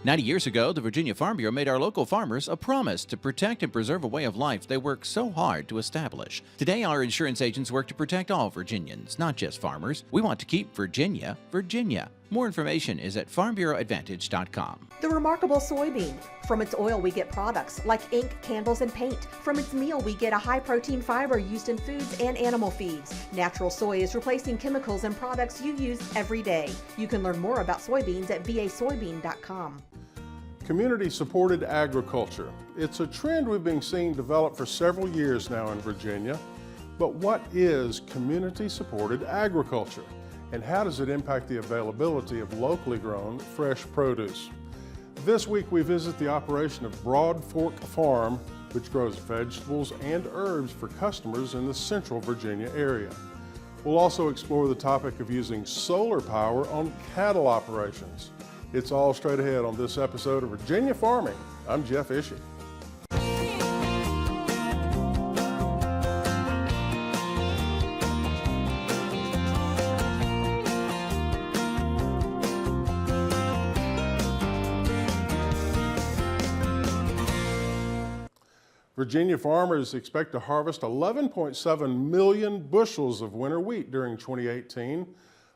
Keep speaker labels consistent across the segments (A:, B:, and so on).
A: 90 years ago, the Virginia Farm Bureau made our local farmers a promise to protect and preserve a way of life they work so hard to establish. Today, our insurance agents work to protect all Virginians, not just farmers. We want to keep Virginia, Virginia. More information is at farmbureauadvantage.com.
B: The remarkable soybean. From its oil, we get products like ink, candles, and paint. From its meal, we get a high-protein fiber used in foods and animal feeds. Natural soy is replacing chemicals and products you use every day. You can learn more about soybeans at vasoybean.com.
C: Community-supported agriculture. It's a trend we've been seeing develop for several years now in Virginia. But what is community-supported agriculture? And how does it impact the availability of locally grown fresh produce? This week we visit the operation of Broadfork Farm, which grows vegetables and herbs for customers in the central Virginia area. We'll also explore the topic of using solar power on cattle operations. It's all straight ahead on this episode of Virginia Farming. I'm Jeff Ishii. Virginia farmers expect to harvest 11.7 million bushels of winter wheat during 2018.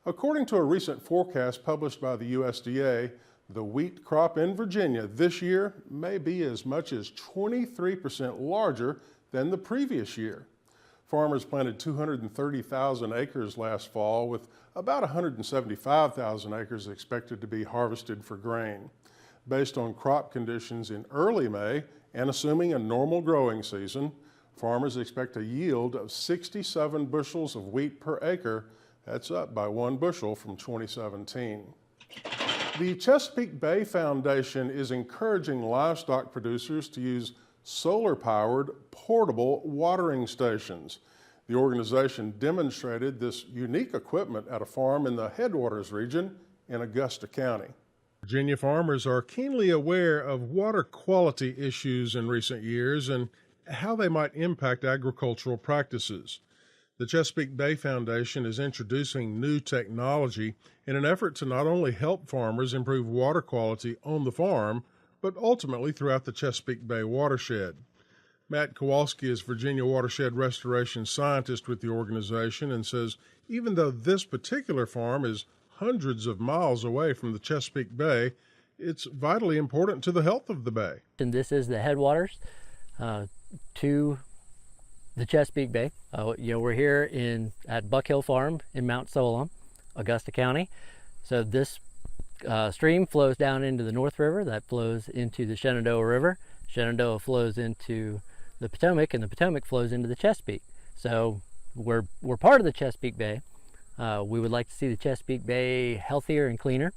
C: According to a recent forecast published by the USDA, the wheat crop in Virginia this year may be as much as 23% larger than the previous year. Farmers planted 230,000 acres last fall, with about 175,000 acres expected to be harvested for grain. Based on crop conditions in early May, and assuming a normal growing season, farmers expect a yield of 67 bushels of wheat per acre. That's up by 1 bushel from 2017. The Chesapeake Bay Foundation is encouraging livestock producers to use solar-powered portable watering stations. The organization demonstrated this unique equipment at a farm in the Headwaters region in Augusta County. Virginia farmers are keenly aware of water quality issues in recent years and how they might impact agricultural practices. The Chesapeake Bay Foundation is introducing new technology in an effort to not only help farmers improve water quality on the farm, but ultimately throughout the Chesapeake Bay watershed. Matt Kowalski is Virginia Watershed Restoration Scientist with the organization and says even though this particular farm is hundreds of miles away from the Chesapeake Bay, it's vitally important to the health of the bay.
D: And this is the headwaters to the Chesapeake Bay. We're here at Buck Hill Farm in Mount Solon, Augusta County. So this stream flows down into the North River, that flows into the Shenandoah River. Shenandoah flows into the Potomac, and the Potomac flows into the Chesapeake. So we're part of the Chesapeake Bay. We would like to see the Chesapeake Bay healthier and cleaner,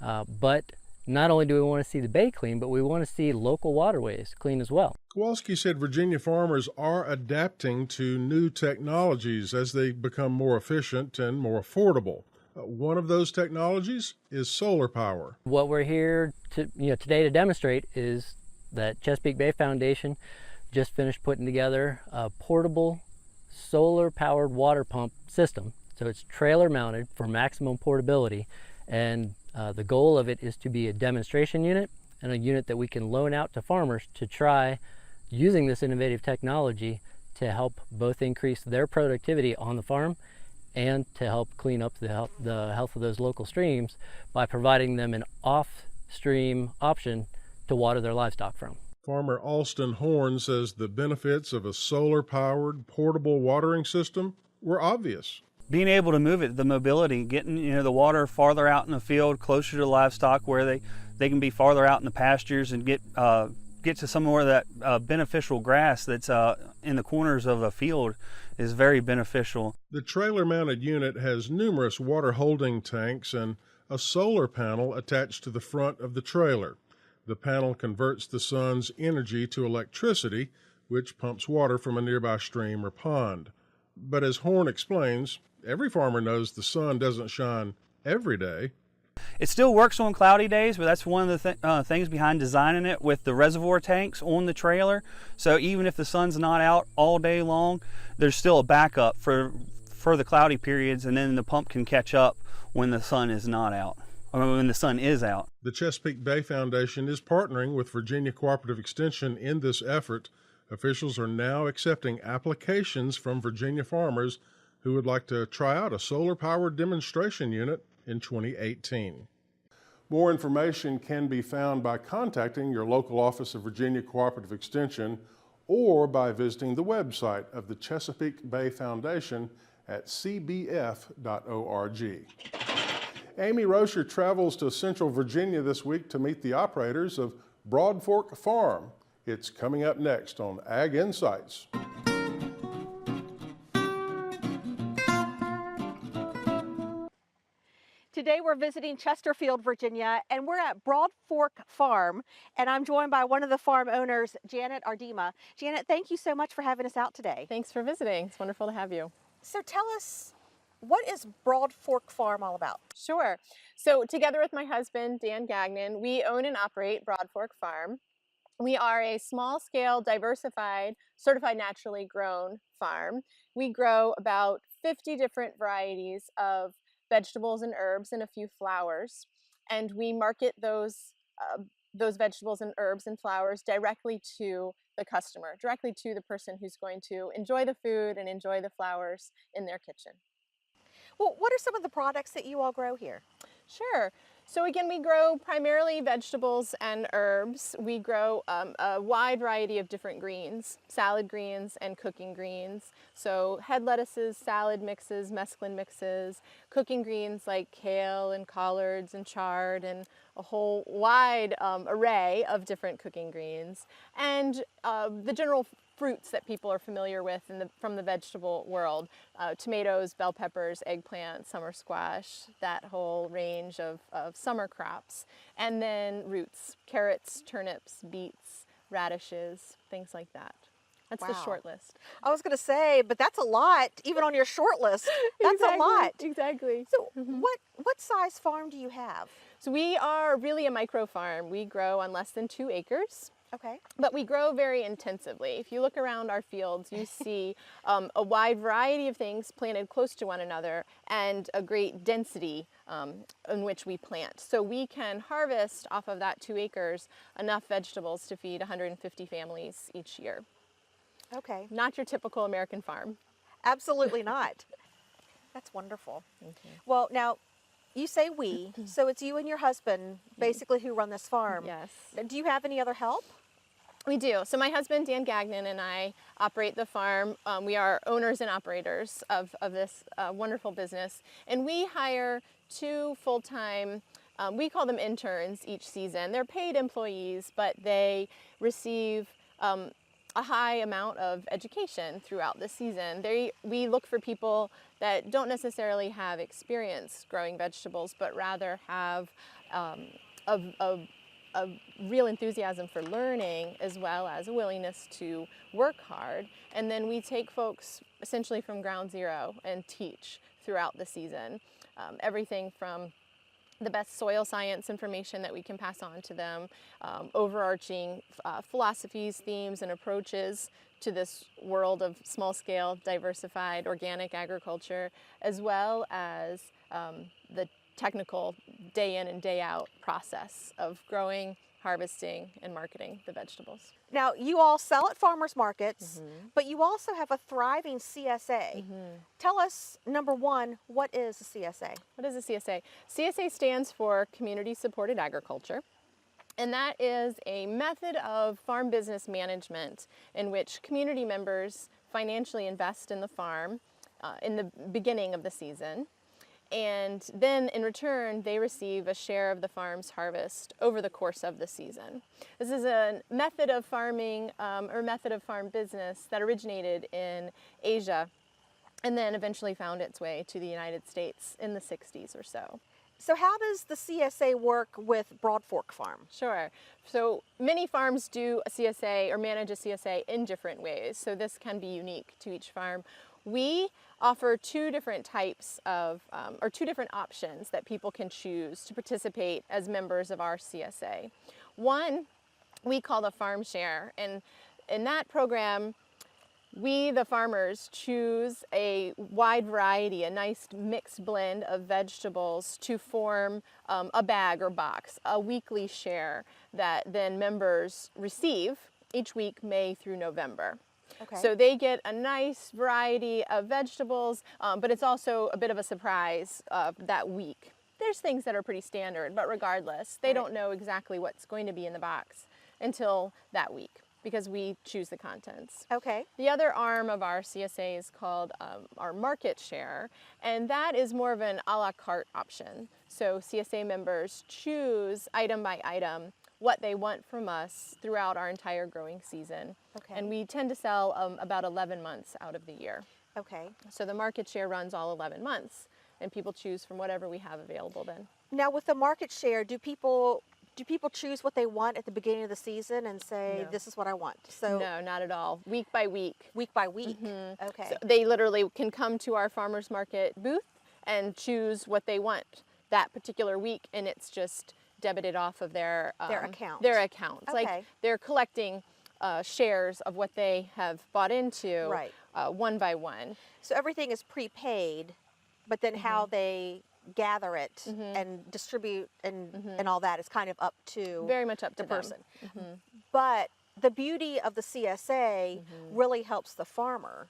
D: but not only do we want to see the bay clean, but we want to see local waterways clean as well.
C: Kowalski said Virginia farmers are adapting to new technologies as they become more efficient and more affordable. One of those technologies is solar power.
D: What we're here today to demonstrate is that Chesapeake Bay Foundation just finished putting together a portable solar-powered water pump system. So it's trailer mounted for maximum portability, and the goal of it is to be a demonstration unit and a unit that we can loan out to farmers to try using this innovative technology to help both increase their productivity on the farm and to help clean up the health of those local streams by providing them an off-stream option to water their livestock from.
C: Farmer Alston Horn says the benefits of a solar-powered portable watering system were obvious.
E: Being able to move it, the mobility, getting the water farther out in the field, closer to livestock, where they can be farther out in the pastures and get to some more of that beneficial grass that's in the corners of a field is very beneficial.
C: The trailer-mounted unit has numerous water holding tanks and a solar panel attached to the front of the trailer. The panel converts the sun's energy to electricity, which pumps water from a nearby stream or pond. But as Horn explains, every farmer knows the sun doesn't shine every day.
E: It still works on cloudy days, but that's one of the things behind designing it with the reservoir tanks on the trailer. So even if the sun's not out all day long, there's still a backup for the cloudy periods, and then the pump can catch up when the sun is not out. when the sun is out.
C: The Chesapeake Bay Foundation is partnering with Virginia Cooperative Extension in this effort. Officials are now accepting applications from Virginia farmers who would like to try out a solar-powered demonstration unit in 2018. More information can be found by contacting your local office of Virginia Cooperative Extension or by visiting the website of the Chesapeake Bay Foundation at cbf.org. Amy Rocher travels to Central Virginia this week to meet the operators of Broadfork Farm. It's coming up next on Ag Insights.
B: Today we're visiting Chesterfield, Virginia, and we're at Broadfork Farm, and I'm joined by one of the farm owners, Janet Ardema. Janet, thank you so much for having us out today.
F: Thanks for visiting. It's wonderful to have you.
B: So tell us, what is Broadfork Farm all about?
F: Sure. So together with my husband, Dan Gagnon, we own and operate Broadfork Farm. We are a small-scale, diversified, certified naturally grown farm. We grow about 50 different varieties of vegetables and herbs and a few flowers, and we market those vegetables and herbs and flowers directly to the customer, directly to the person who's going to enjoy the food and enjoy the flowers in their kitchen.
B: Well, what are some of the products that you all grow here?
F: Sure. So again, we grow primarily vegetables and herbs. We grow a wide variety of different greens, salad greens and cooking greens. So head lettuces, salad mixes, mesclun mixes, cooking greens like kale and collards and chard, and a whole wide array of different cooking greens. And the general fruits that people are familiar with from the vegetable world, tomatoes, bell peppers, eggplant, summer squash, that whole range of summer crops. And then roots, carrots, turnips, beets, radishes, things like that. That's the short list.
B: I was going to say, but that's a lot, even on your short list. That's a lot.
F: Exactly.
B: So what size farm do you have?
F: So we are really a micro farm. We grow on less than 2 acres.
B: Okay.
F: But we grow very intensively. If you look around our fields, you see a wide variety of things planted close to one another and a great density in which we plant. So we can harvest off of that 2 acres enough vegetables to feed 150 families each year.
B: Okay.
F: Not your typical American farm.
B: Absolutely not. That's wonderful. Well, now, you say we, so it's you and your husband basically who run this farm.
F: Yes.
B: Do you have any other help?
F: We do. So my husband, Dan Gagnon, and I operate the farm. We are owners and operators of this wonderful business. And we hire 2 full-time, we call them interns each season. They're paid employees, but they receive a high amount of education throughout the season. We look for people that don't necessarily have experience growing vegetables, but rather have a real enthusiasm for learning, as well as a willingness to work hard. And then we take folks essentially from ground zero and teach throughout the season. Everything from the best soil science information that we can pass on to them, overarching philosophies, themes, and approaches to this world of small-scale, diversified, organic agriculture, as well as the technical day in and day out process of growing, harvesting, and marketing the vegetables.
B: Now, you all sell at farmers markets, but you also have a thriving CSA. Tell us, number one, what is a CSA?
F: What is a CSA? CSA stands for Community Supported Agriculture, and that is a method of farm business management in which community members financially invest in the farm in the beginning of the season. And then in return, they receive a share of the farm's harvest over the course of the season. This is a method of farming or method of farm business that originated in Asia and then eventually found its way to the United States in the 60s or so.
B: So how does the CSA work with Broadfork Farm?
F: Sure. So many farms do a CSA or manage a CSA in different ways. So this can be unique to each farm. We offer 2 different types of, or 2 different options that people can choose to participate as members of our CSA. One we call the farm share, and in that program, We, the farmers, choose a wide variety, a nice mixed blend of vegetables to form a bag or box, a weekly share that then members receive each week, May through November.
B: Okay.
F: So they get a nice variety of vegetables, but it's also a bit of a surprise that week. There's things that are pretty standard, but regardless, they don't know exactly what's going to be in the box until that week, because we choose the contents.
B: Okay.
F: The other arm of our CSA is called our market share, and that is more of an a la carte option. So CSA members choose item by item what they want from us throughout our entire growing season.
B: Okay.
F: And we tend to sell about 11 months out of the year.
B: Okay.
F: So the market share runs all 11 months, and people choose from whatever we have available then.
B: Now, with the market share, do people choose what they want at the beginning of the season and say,
F: No.
B: this is what I want? So
F: No, not at all. Week by week.
B: week by week.
F: Mm-hmm.
B: Okay.
F: So they literally can come to our farmers market booth and choose what they want that particular week, and it's just debited off of their
B: account.
F: Their account.
B: Okay.
F: Like they're collecting shares of what they have bought into,
B: Right.
F: one by one.
B: So everything is prepaid, but then how they gather it and distribute and all that is kind of up to
F: Very much up to
B: the
F: them.
B: person. But the beauty of the CSA really helps the farmer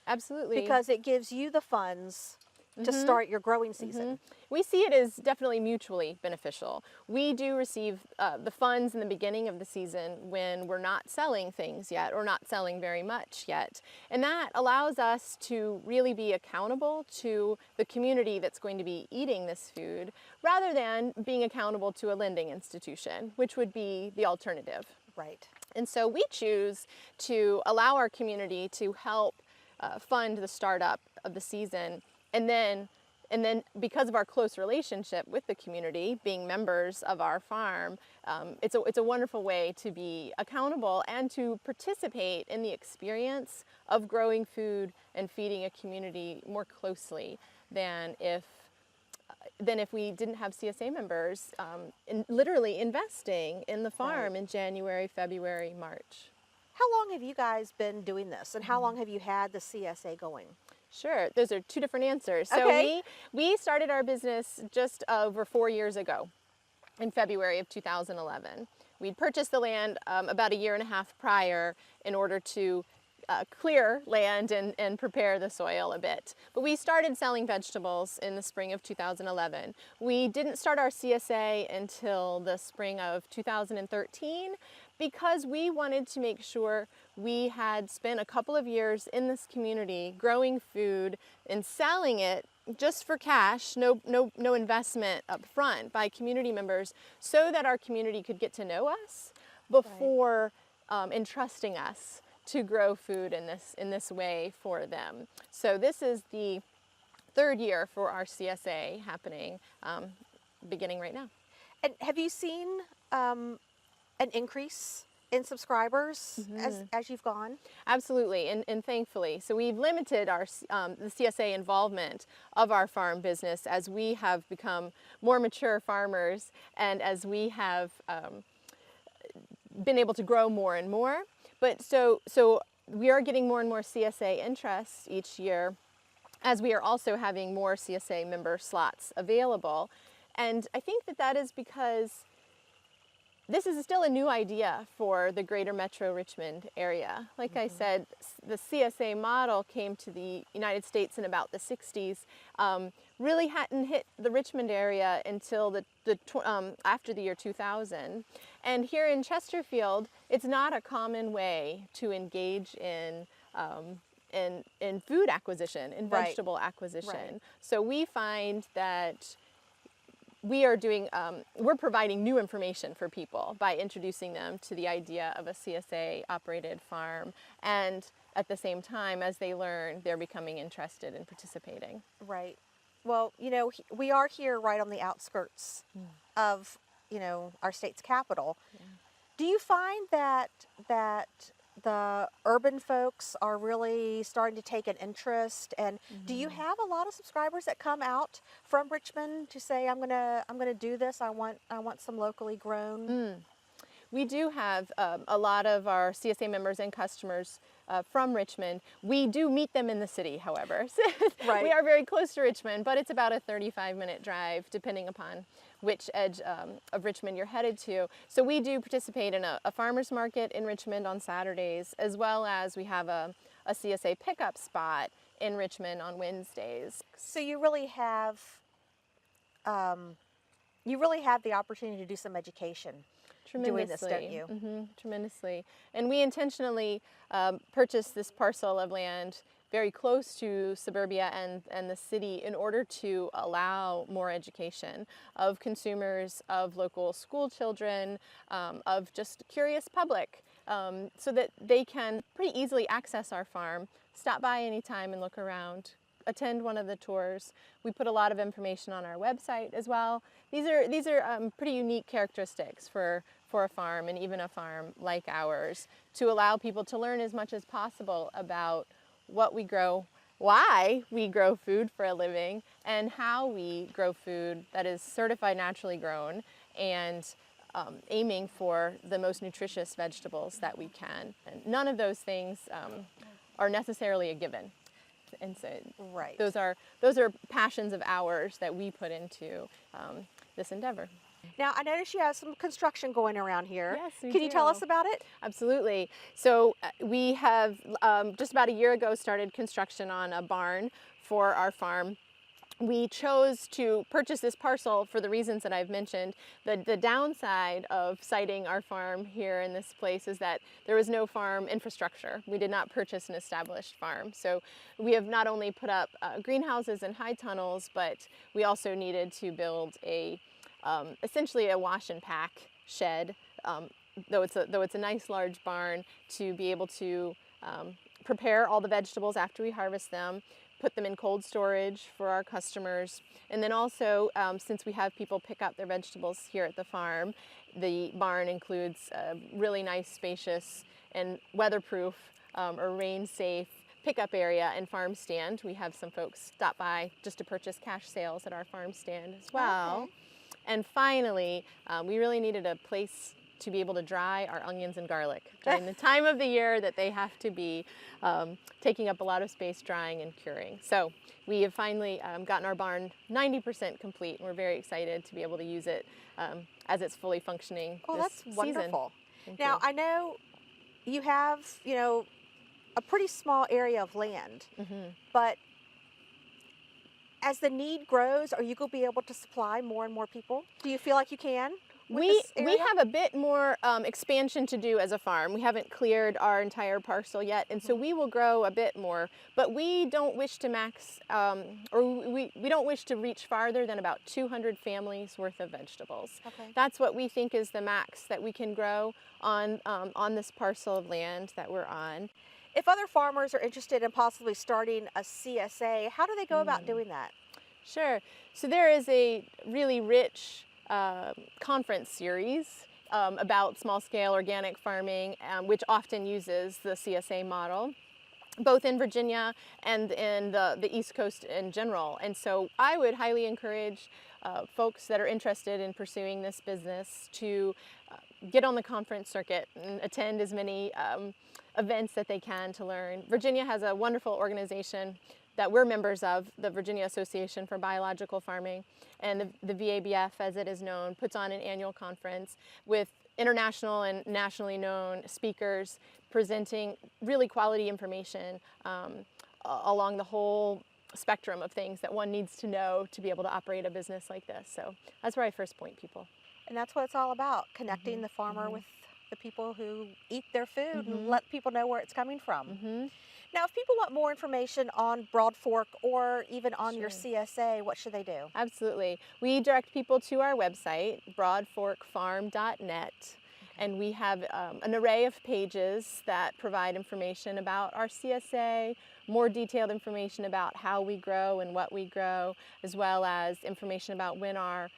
F: Absolutely.
B: because it gives you the funds to start your growing season.
F: We see it as definitely mutually beneficial. We do receive the funds in the beginning of the season when we're not selling things yet or not selling very much yet. And that allows us to really be accountable to the community that's going to be eating this food rather than being accountable to a lending institution, which would be the alternative.
B: Right.
F: And so we choose to allow our community to help fund the startup of the season. And then because of our close relationship with the community, being members of our farm, it's a wonderful way to be accountable and to participate in the experience of growing food and feeding a community more closely than if we didn't have CSA members literally investing in the farm in January, February, March.
B: How long have you guys been doing this, and how long have you had the CSA going?
F: Sure, those are two different answers. So
B: Okay.
F: we started our business just over 4 years ago, in February of 2011. We'd purchased the land about a year and a half prior in order to clear land and prepare the soil a bit. But we started selling vegetables in the spring of 2011. We didn't start our CSA until the spring of 2013 because we wanted to make sure we had spent a couple of years in this community growing food and selling it just for cash, no investment up front by community members, so that our community could get to know us before entrusting us to grow food in this way for them. So this is the third year for our CSA happening, beginning right now.
B: And have you seen an increase in subscribers as you've gone?
F: Absolutely, and thankfully. So we've limited our the CSA involvement of our farm business as we have become more mature farmers and as we have been able to grow more and more. But so we are getting more and more CSA interest each year, as we are also having more CSA member slots available. And I think that is because this is still a new idea for the greater Metro Richmond area. Like I said, the CSA model came to the United States in about the 60s. Really hadn't hit the Richmond area until after the year 2000. And here in Chesterfield, it's not a common way to engage in food acquisition, in
B: Right.
F: vegetable acquisition.
B: Right.
F: So we find that we're providing new information for people by introducing them to the idea of a CSA operated farm, and at the same time as they learn, they're becoming interested in participating.
B: Right. Well, we are here right on the outskirts of, our state's capital.
F: Yeah.
B: Do you find that the urban folks are really starting to take an interest, and do you have a lot of subscribers that come out from Richmond to say, I'm gonna do this, I want some locally grown?
F: We do have a lot of our CSA members and customers from Richmond. We do meet them in the city, however.
B: Right.
F: We are very close to Richmond, but it's about a 35-minute drive, depending upon which edge of Richmond you're headed to. So we do participate in a farmer's market in Richmond on Saturdays, as well as we have a CSA pickup spot in Richmond on Wednesdays.
B: So you really have the opportunity to do some education doing this, don't you?
F: Tremendously. And we intentionally purchased this parcel of land very close to suburbia and the city in order to allow more education of consumers, of local school children, of just curious public, so that they can pretty easily access our farm, stop by anytime and look around, attend one of the tours. We put a lot of information on our website as well. These are pretty unique characteristics for a farm, and even a farm like ours, to allow people to learn as much as possible about what we grow, why we grow food for a living, and how we grow food that is certified naturally grown, and aiming for the most nutritious vegetables that we can. And none of those things are necessarily a given. And so
B: Right.
F: those are passions of ours that we put into this endeavor.
B: Now, I noticed you have some construction going around here.
F: Yes, we
B: Can you tell
F: do.
B: us about it?
F: Absolutely. So we have just about a year ago started construction on a barn for our farm. We chose to purchase this parcel for the reasons that I've mentioned. The downside of siting our farm here in this place is that there was no farm infrastructure. We did not purchase an established farm. So we have not only put up greenhouses and high tunnels, but we also needed to build essentially a wash and pack shed, though it's a nice large barn, to be able to prepare all the vegetables after we harvest them, put them in cold storage for our customers. And then also, since we have people pick up their vegetables here at the farm, the barn includes a really nice, spacious, and weatherproof or rain-safe pickup area and farm stand. We have some folks stop by just to purchase cash sales at our farm stand as well.
B: Okay.
F: And finally, we really needed a place to be able to dry our onions and garlic during the time of the year that they have to be taking up a lot of space drying and curing. So we have finally gotten our barn 90% complete, and we're very excited to be able to use it as it's fully functioning
B: Oh,
F: this
B: that's
F: season.
B: wonderful.
F: Thank
B: Now,
F: you.
B: I know you have, a pretty small area of land, but as the need grows, are you going to be able to supply more and more people? Do you feel like you can? with this
F: We
B: area?
F: have a bit more expansion to do as a farm. We haven't cleared our entire parcel yet, and so we will grow a bit more. But we don't wish to max, or we don't wish to reach farther than about 200 families worth of vegetables.
B: Okay.
F: That's what we think is the max that we can grow on this parcel of land that we're on.
B: If other farmers are interested in possibly starting a CSA, how do they go about doing that?
F: Sure. So there is a really rich conference series about small-scale organic farming, which often uses the CSA model, both in Virginia and in the East Coast in general. And so I would highly encourage folks that are interested in pursuing this business to get on the conference circuit and attend as many events that they can to learn. Virginia has a wonderful organization that we're members of, the Virginia Association for Biological Farming, and the VABF, as it is known, puts on an annual conference with international and nationally known speakers presenting really quality information along the whole spectrum of things that one needs to know to be able to operate a business like this. So that's where I first point people.
B: And that's what it's all about, connecting the farmer with the people who eat their food and let people know where it's coming from. Now, if people want more information on Broadfork or even on your CSA, what should they do?
F: Absolutely. We direct people to our website, broadforkfarm.net, and we have an array of pages that provide information about our CSA, more detailed information about how we grow and what we grow, as well as information about when our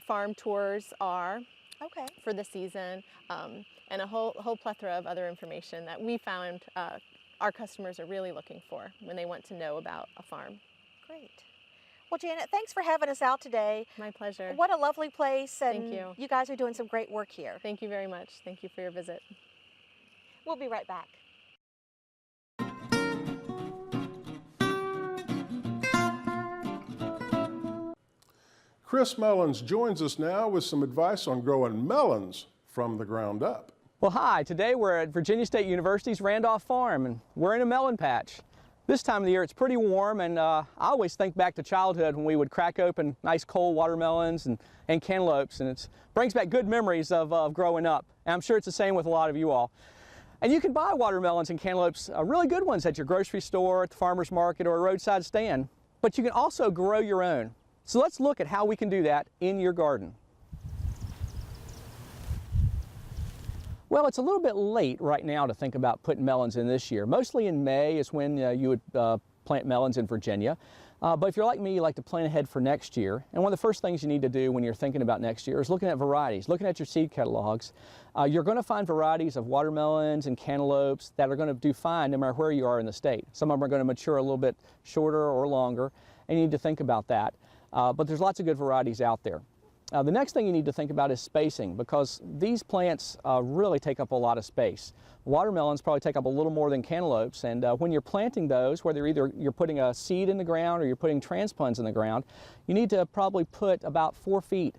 F: farm tours are for the season, and a whole plethora of other information that we found our customers are really looking for when they want to know about a farm.
B: Great. Well, Janet, thanks for having us out today.
F: My pleasure.
B: What a lovely place, and
F: Thank you.
B: You guys are doing some great work here.
F: Thank you very much. Thank you for your visit.
B: We'll be right back.
C: Chris Melons joins us now with some advice on growing melons from the ground up.
G: Well, hi. Today we're at Virginia State University's Randolph Farm, and we're in a melon patch. This time of the year it's pretty warm, and I always think back to childhood when we would crack open nice cold watermelons and cantaloupes, and it brings back good memories of growing up. And I'm sure it's the same with a lot of you all. And you can buy watermelons and cantaloupes, really good ones, at your grocery store, at the farmer's market, or a roadside stand. But you can also grow your own. So let's look at how we can do that in your garden. Well, it's a little bit late right now to think about putting melons in this year. Mostly in May is when you would plant melons in Virginia. But if you're like me, you like to plan ahead for next year. And one of the first things you need to do when you're thinking about next year is looking at varieties, looking at your seed catalogs. You're going to find varieties of watermelons and cantaloupes that are going to do fine no matter where you are in the state. Some of them are going to mature a little bit shorter or longer, and you need to think about that. But there's lots of good varieties out there. The next thing you need to think about is spacing, because these plants really take up a lot of space. Watermelons probably take up a little more than cantaloupes, and when you're planting those, whether either you're putting a seed in the ground or you're putting transplants in the ground, you need to probably put about 4 feet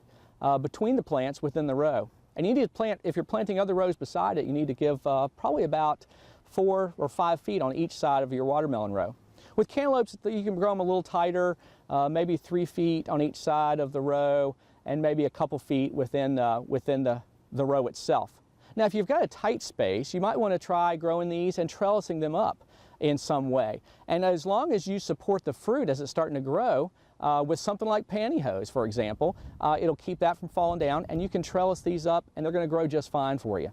G: between the plants within the row. And you need to plant, if you're planting other rows beside it, you need to give probably about 4 or 5 feet on each side of your watermelon row. With cantaloupes, you can grow them a little tighter, maybe 3 feet on each side of the row, and maybe a couple feet within the row itself. Now, if you've got a tight space, you might want to try growing these and trellising them up in some way. And as long as you support the fruit as it's starting to grow, with something like pantyhose, for example, it'll keep that from falling down, and you can trellis these up and they're going to grow just fine for you.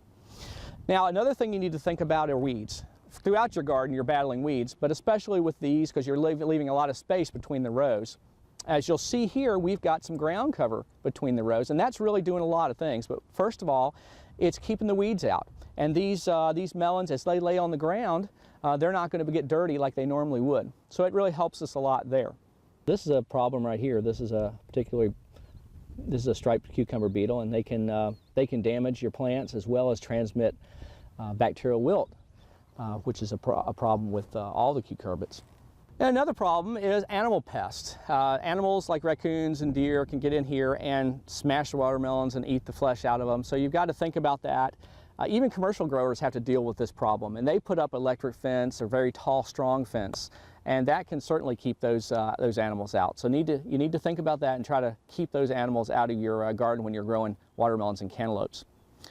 G: Now, another thing you need to think about are weeds. Throughout your garden, you're battling weeds, but especially with these, because you're leaving a lot of space between the rows. As you'll see here, we've got some ground cover between the rows, and that's really doing a lot of things. But first of all, it's keeping the weeds out. And these melons, as they lay on the ground, they're not going to get dirty like they normally would. So it really helps us a lot there. This is a problem right here. This is a striped cucumber beetle, and they can damage your plants as well as transmit bacterial wilt, which is a problem with all the cucurbits. And another problem is animal pests. Animals like raccoons and deer can get in here and smash the watermelons and eat the flesh out of them. So you've got to think about that. Even commercial growers have to deal with this problem, and they put up electric fence or very tall, strong fence, and that can certainly keep those animals out. So you need to think about that and try to keep those animals out of your garden when you're growing watermelons and cantaloupes.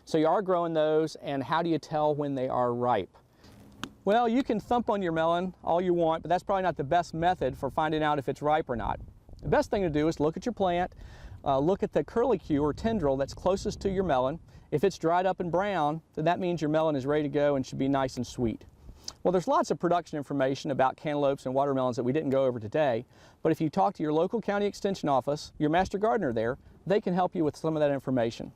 G: So you are growing those, and how do you tell when they are ripe? Well, you can thump on your melon all you want, but that's probably not the best method for finding out if it's ripe or not. The best thing to do is look at your plant, look at the curlicue or tendril that's closest to your melon. If it's dried up and brown, then that means your melon is ready to go and should be nice and sweet. Well, there's lots of production information about cantaloupes and watermelons that we didn't go over today, but if you talk to your local county extension office, your master gardener there, they can help you with some of that information.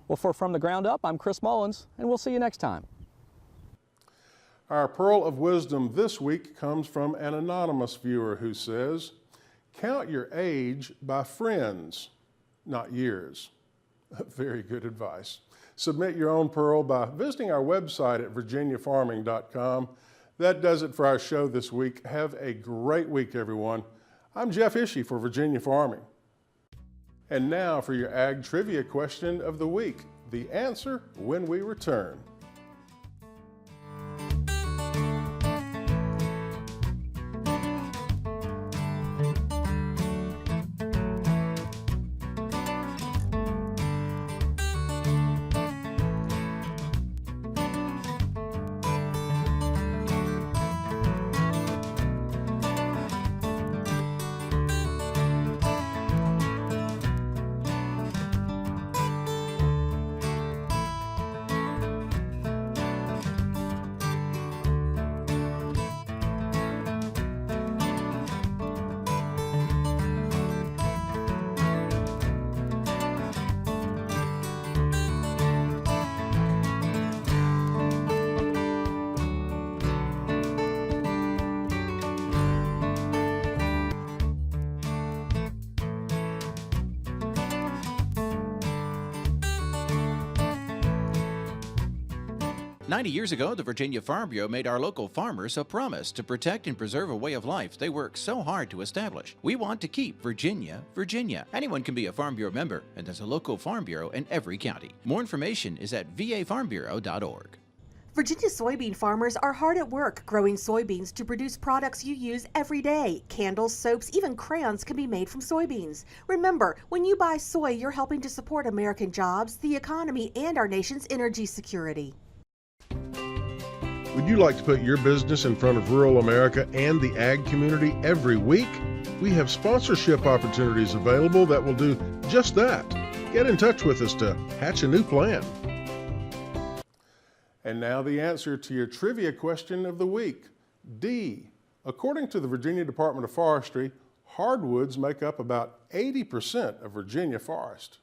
G: Well, for From the Ground Up, I'm Chris Mullins, and we'll see you next time.
C: Our pearl of wisdom this week comes from an anonymous viewer who says, "Count your age by friends, not years." Very good advice. Submit your own pearl by visiting our website at virginiafarming.com. That does it for our show this week. Have a great week, everyone. I'm Jeff Ishii for Virginia Farming. And now for your Ag Trivia question of the week. The answer when we return.
A: 90 years ago, the Virginia Farm Bureau made our local farmers a promise to protect and preserve a way of life they work so hard to establish. We want to keep Virginia, Virginia. Anyone can be a Farm Bureau member, and there's a local Farm Bureau in every county. More information is at vafarmbureau.org.
B: Virginia soybean farmers are hard at work growing soybeans to produce products you use every day. Candles, soaps, even crayons can be made from soybeans. Remember, when you buy soy, you're helping to support American jobs, the economy, and our nation's energy security.
C: Would you like to put your business in front of rural America and the ag community every week? We have sponsorship opportunities available that will do just that. Get in touch with us to hatch a new plan. And now the answer to your trivia question of the week. D. According to the Virginia Department of Forestry, hardwoods make up about 80% of Virginia forest.